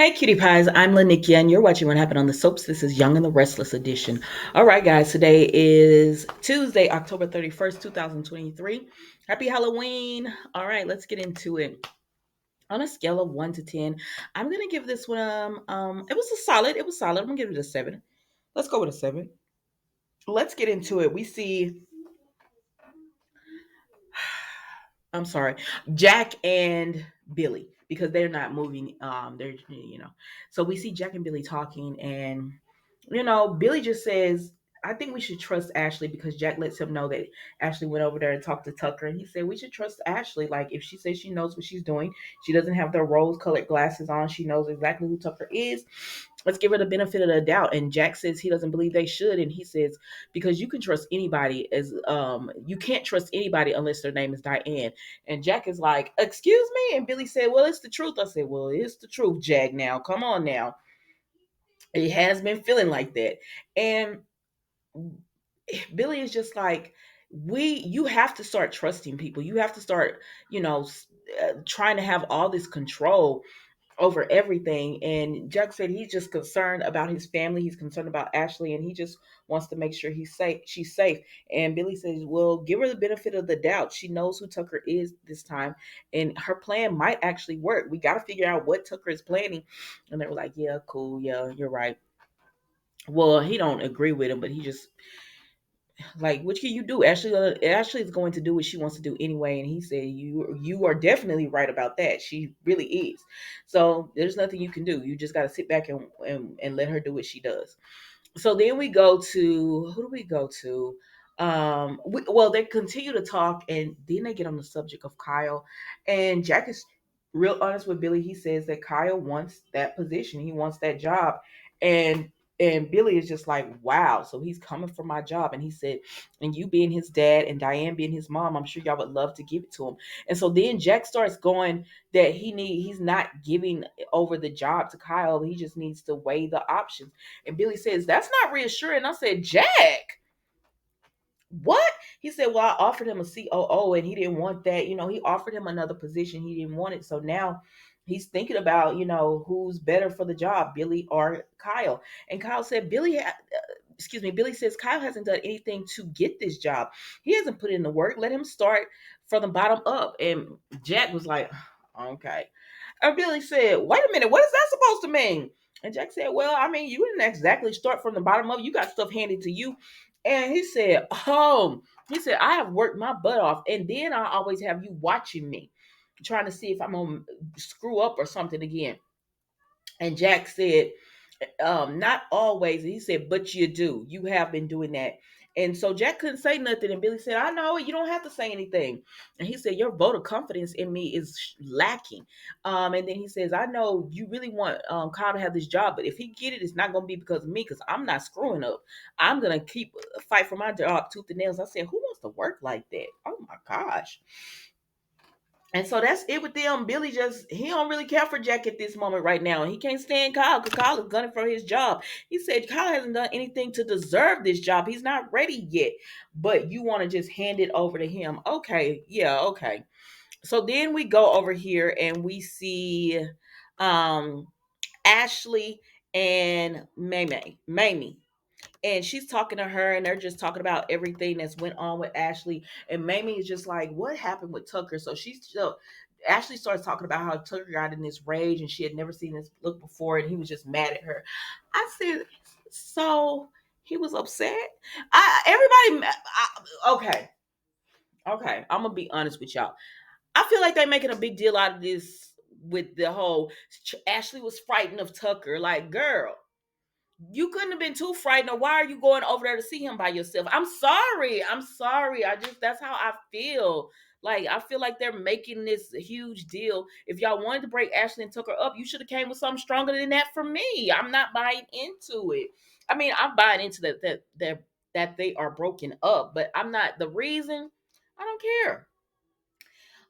Hey, cutie pies. I'm Lanikia, and you're watching What Happened on the Soaps. This is Young and the Restless edition. All right, guys. Today is Tuesday, October 31st, 2023. Happy Halloween. All right, let's get into it. On a scale of 1 to 10, I'm going to give this one, it was a solid. It was solid. I'm going to give it a 7. Let's go with a 7. Let's get into it. We see, I'm sorry, Jack and Billy, because they're not moving. So we see Jack and Billy talking, and Billy just says, I think we should trust Ashley because Jack lets him know that Ashley went over there and talked to Tucker. And he said, we should trust Ashley. Like, if she says she knows what she's doing, she doesn't have the rose colored glasses on, she knows exactly who Tucker is. Let's give her the benefit of the doubt. And Jack says he doesn't believe they should. And he says, because you can trust anybody you can't trust anybody unless their name is Diane. And Jack is like, excuse me? And Billy said, well, it's the truth. I said, well, it's the truth, Jack. Now, come on now. It has been feeling like that. And Billy is just like, you have to start trusting people. You have to start, trying to have all this control over everything. And Jack said he's just concerned about his family. He's concerned about Ashley, and he just wants to make sure he's safe. She's safe. And Billy says, "Well, give her the benefit of the doubt. She knows who Tucker is this time, and her plan might actually work. We got to figure out what Tucker is planning." And they were like, "Yeah, cool. Yeah, you're right." Well, he don't agree with him, but he just like, what can you do? Ashley is going to do what she wants to do anyway. And he said, you are definitely right about that. She really is. So there's nothing you can do. You just got to sit back and let her do what she does. So then we go to, who do we go to? Well, they continue to talk, and then they get on the subject of Kyle. And Jack is real honest with Billy. He says that Kyle wants that position. He wants that job. And Billy is just like, wow. So he's coming for my job. And he said, and you being his dad and Diane being his mom, I'm sure y'all would love to give it to him. And so then Jack starts going that he's not giving over the job to Kyle. He just needs to weigh the options. And Billy says, that's not reassuring. I said, Jack, what? He said, well, I offered him a COO and he didn't want that. He offered him another position. He didn't want it. So now he's thinking about, who's better for the job, Billy or Kyle. And Kyle said, Billy says Kyle hasn't done anything to get this job. He hasn't put in the work. Let him start from the bottom up. And Jack was like, okay. And Billy said, wait a minute, what is that supposed to mean? And Jack said, well, I mean, you didn't exactly start from the bottom up. You got stuff handed to you. And he said, I have worked my butt off. And then I always have you watching me, trying to see if I'm going to screw up or something again. And Jack said, not always. He said, but you do. You have been doing that. And so Jack couldn't say nothing. And Billy said, I know it. You don't have to say anything. And he said, your vote of confidence in me is lacking. And then he says, I know you really want Kyle to have this job, but if he get it, it's not going to be because of me, because I'm not screwing up. I'm going to keep fight for my job tooth and nails. I said, who wants to work like that? Oh my gosh. And so that's it with them. Billy he don't really care for Jack at this moment right now. And he can't stand Kyle because Kyle is gunning for his job. He said Kyle hasn't done anything to deserve this job. He's not ready yet. But you want to just hand it over to him. Okay, yeah, okay. So then we go over here and we see um Ashley and Mamie, and she's talking to her, and they're just talking about everything that's went on with Ashley. And Mamie is just like, what happened with Tucker? So Ashley starts talking about how Tucker got in this rage and she had never seen this look before, and he was just mad at her. I said, so he was upset. Okay, okay, I'm gonna be honest with y'all. I feel like they're making a big deal out of this with the whole Ashley was frightened of Tucker. Like, girl, you couldn't have been too frightened, or why are you going over there to see him by yourself? I'm sorry. I'm sorry. That's how I feel. Like, I feel like they're making this a huge deal. If y'all wanted to break Ashley and Tucker up, you should have came with something stronger than that for me. I'm not buying into it. I mean, I'm buying into that they are broken up, but I'm not the reason. I don't care.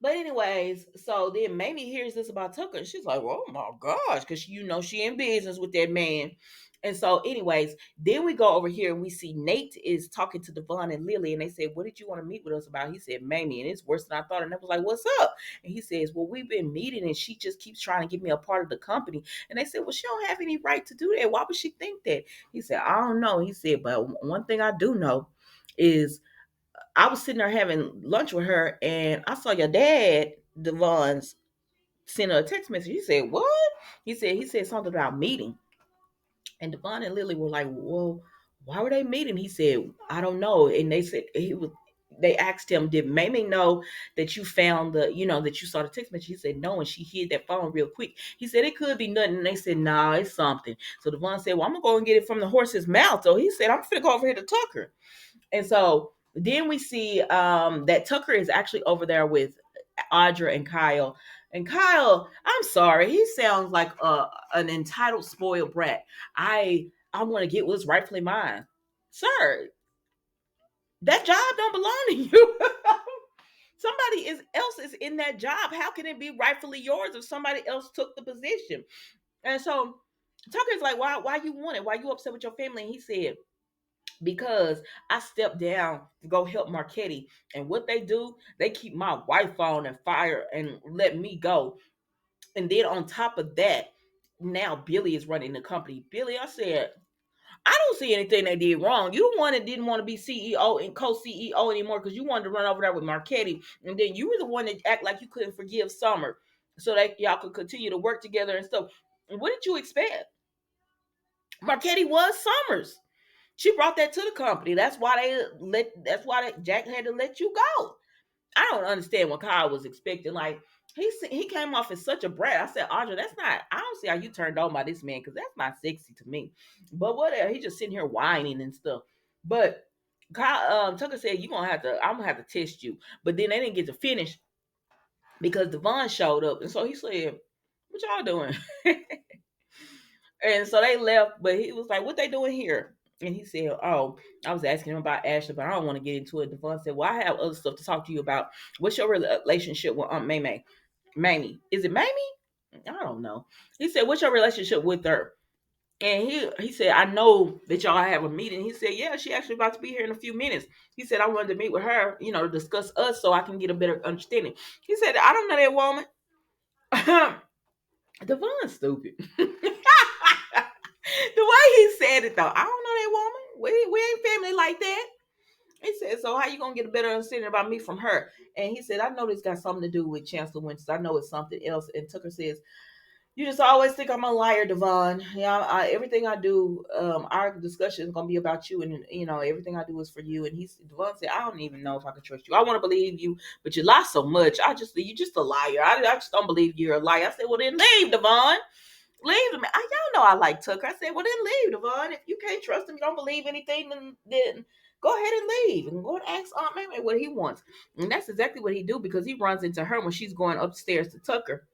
But anyways, so then Mamie hears this about Tucker, and she's like, "Oh my gosh," because she in business with that man. And so, anyways, then we go over here and we see Nate is talking to Devon and Lily, and they said, "What did you want to meet with us about?" He said, "Mamie," and it's worse than I thought. And I was like, "What's up?" And he says, "Well, we've been meeting, and she just keeps trying to get me a part of the company." And they said, "Well, she don't have any right to do that. Why would she think that?" He said, "I don't know." He said, "But one thing I do know is I was sitting there having lunch with her, and I saw your dad, Devon's, send her a text message." He said, "What?" He said something about meeting. And Devon and Lily were like, "Well, why were they meeting?" He said, "I don't know." And they said he was. They asked him, "Did Mamie know that you found that you saw the text message?" He said, "No," and she hid that phone real quick. He said, "It could be nothing." And they said, "Nah, it's something." So Devon said, "Well, I'm gonna go and get it from the horse's mouth." So he said, "I'm gonna go over here to Tucker." And so then we see that Tucker is actually over there with Audra and Kyle. And Kyle, I'm sorry, he sounds like an entitled, spoiled brat. I want to get what's rightfully mine, sir. That job don't belong to you. Else is in that job. How can it be rightfully yours if somebody else took the position? And so Tucker's like, why you want it? Why you upset with your family? And he said, because I stepped down to go help Marchetti. And what they do, they keep my wife on and fire and let me go. And then on top of that, now Billy is running the company. Billy, I said, I don't see anything they did wrong. You the one that didn't want to be CEO and co-CEO anymore because you wanted to run over there with Marchetti. And then you were the one that act like you couldn't forgive Summer so that y'all could continue to work together and stuff. What did you expect? Marchetti was Summers. She brought that to the company. Jack had to let you go. I don't understand what Kyle was expecting. Like he came off as such a brat. I said, Audra, that's not. I don't see how you turned on by this man because that's not sexy to me. But whatever. He just sitting here whining and stuff. But Kyle, Tucker said, "You gonna have to. I'm gonna have to test you." But then they didn't get to finish because Devon showed up, and so he said, "What y'all doing?" And so they left, but he was like, "What they doing here?" And he said, "Oh, I was asking him about Ashley, but I don't want to get into it." Devon said, "Well, I have other stuff to talk to you about. What's your relationship with Aunt Mamie? Mamie, is it Mamie? I don't know." He said, "What's your relationship with her?" And he said, "I know that y'all have a meeting." He said, "Yeah, she actually about to be here in a few minutes." He said, "I wanted to meet with her, to discuss us so I can get a better understanding." He said, "I don't know that woman." Devon's stupid. The way he said it though, I don't know that woman. We ain't family like that. He said, "So how you gonna get a better understanding about me from her?" And he said, "I know this got something to do with Chancellor Winters. I know it's something else." And Tucker says, "You just always think I'm a liar, Devon. Yeah, everything I do, our discussion is gonna be about you, and everything I do is for you." And Devon said, "I don't even know if I can trust you. I want to believe you, but you lie so much. You just a liar. I just don't believe you're a liar." I said, "Well, then leave, Devon. Leave him." Y'all know I like Tucker. I said, "Well, then leave, Devon. If you can't trust him, you don't believe anything, then go ahead and leave and go and ask Aunt Mamie what he wants." And that's exactly what he do because he runs into her when she's going upstairs to Tucker.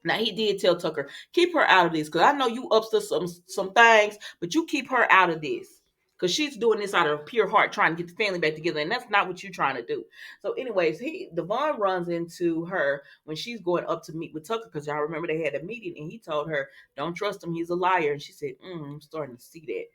Now he did tell Tucker, "Keep her out of this, because I know you up to some things, but you keep her out of this. Because she's doing this out of pure heart, trying to get the family back together, and that's not what you're trying to do." So, anyways, Devon runs into her when she's going up to meet with Tucker, because y'all remember they had a meeting, and he told her, "Don't trust him, he's a liar." And she said, "I'm starting to see that."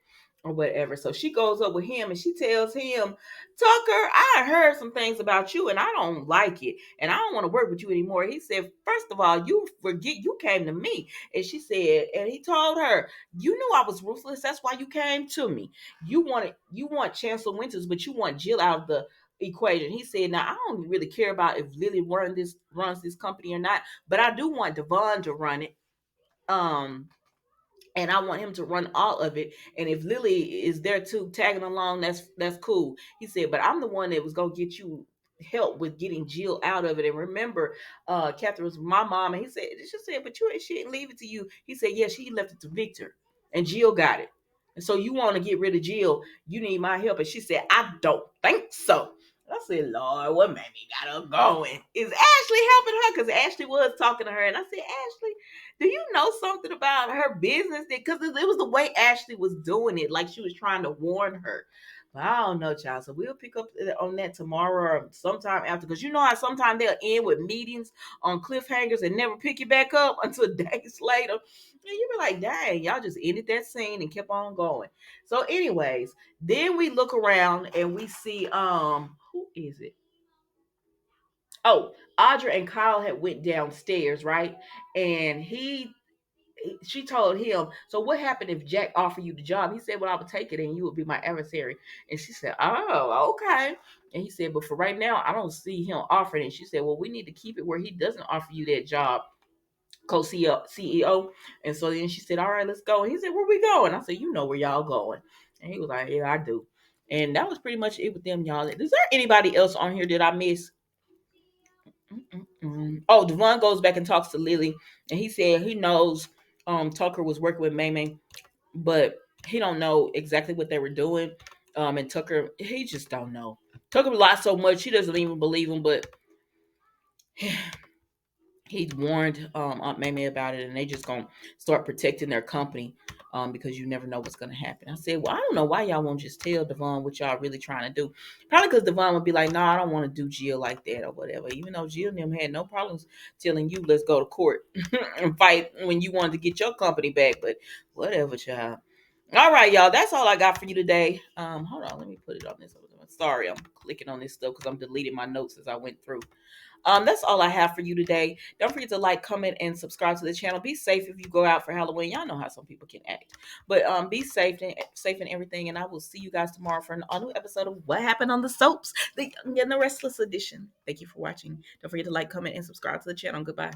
Or whatever. So she goes up with him and she tells him, "Tucker, I heard some things about you and I don't like it. And I don't want to work with you anymore." He said, "First of all, you forget you came to me." And she said, and he told her, "You knew I was ruthless. That's why you came to me. You want Chancellor Winters, but you want Jill out of the equation." He said, "Now I don't really care about if Lily runs this company or not, but I do want Devon to run it. And I want him to run all of it. And if Lily is there too, tagging along, that's cool." He said, "But I'm the one that was gonna get you help with getting Jill out of it. And remember, Catherine was my mom." And she said, "But she didn't leave it to you." He said, "Yeah, she left it to Victor, and Jill got it. And so you want to get rid of Jill? You need my help." And she said, "I don't think so." I said, "Lord, what made me got her going? Is Ashley helping her?" Because Ashley was talking to her. And I said, "Ashley, do you know something about her business?" Because it was the way Ashley was doing it, like she was trying to warn her. But I don't know, child. So we'll pick up on that tomorrow or sometime after. Because you know how sometimes they'll end with meetings on cliffhangers and never pick it back up until days later. And you be like, dang, y'all just ended that scene and kept on going. So, anyways, then we look around and we see who is it? Oh, Audra and Kyle had went downstairs, right? And she told him, so what happened if Jack offered you the job? He said, well, I would take it and you would be my adversary. And she said, oh, okay. And he said, but for right now, I don't see him offering it. She said, well, we need to keep it where he doesn't offer you that job, co-CEO. And so then she said, all right, let's go. And he said, where we going? I said, you know where y'all going. And he was like, yeah, I do. And that was pretty much it with them, y'all. Is there anybody else on here that I missed? Mm-mm. Oh, Devon goes back and talks to Lily, and he said he knows Tucker was working with May, but he don't know exactly what they were doing. And Tucker, he just don't know. Tucker lied so much he doesn't even believe him, but he warned Aunt Mamie about it, and they just gonna start protecting their company because you never know what's gonna happen. I said, well, I don't know why y'all won't just tell Devon what y'all really trying to do. Probably because Devon would be like, no, I don't want to do Jill like that or whatever. Even though Jill and them had no problems telling you, let's go to court and fight when you wanted to get your company back. But whatever, child. All right, y'all. That's all I got for you today. Hold on, let me put it on this. Sorry, I'm clicking on this stuff because I'm deleting my notes as I went through. That's all I have for you today. Don't forget to like, comment, and subscribe to the channel. Be safe if you go out for Halloween. Y'all know how some people can act, but be safe and everything. And I will see you guys tomorrow for an all new episode of What Happened on the Soaps, the Young and the Restless edition. Thank you for watching. Don't forget to like, comment, and subscribe to the channel. Goodbye.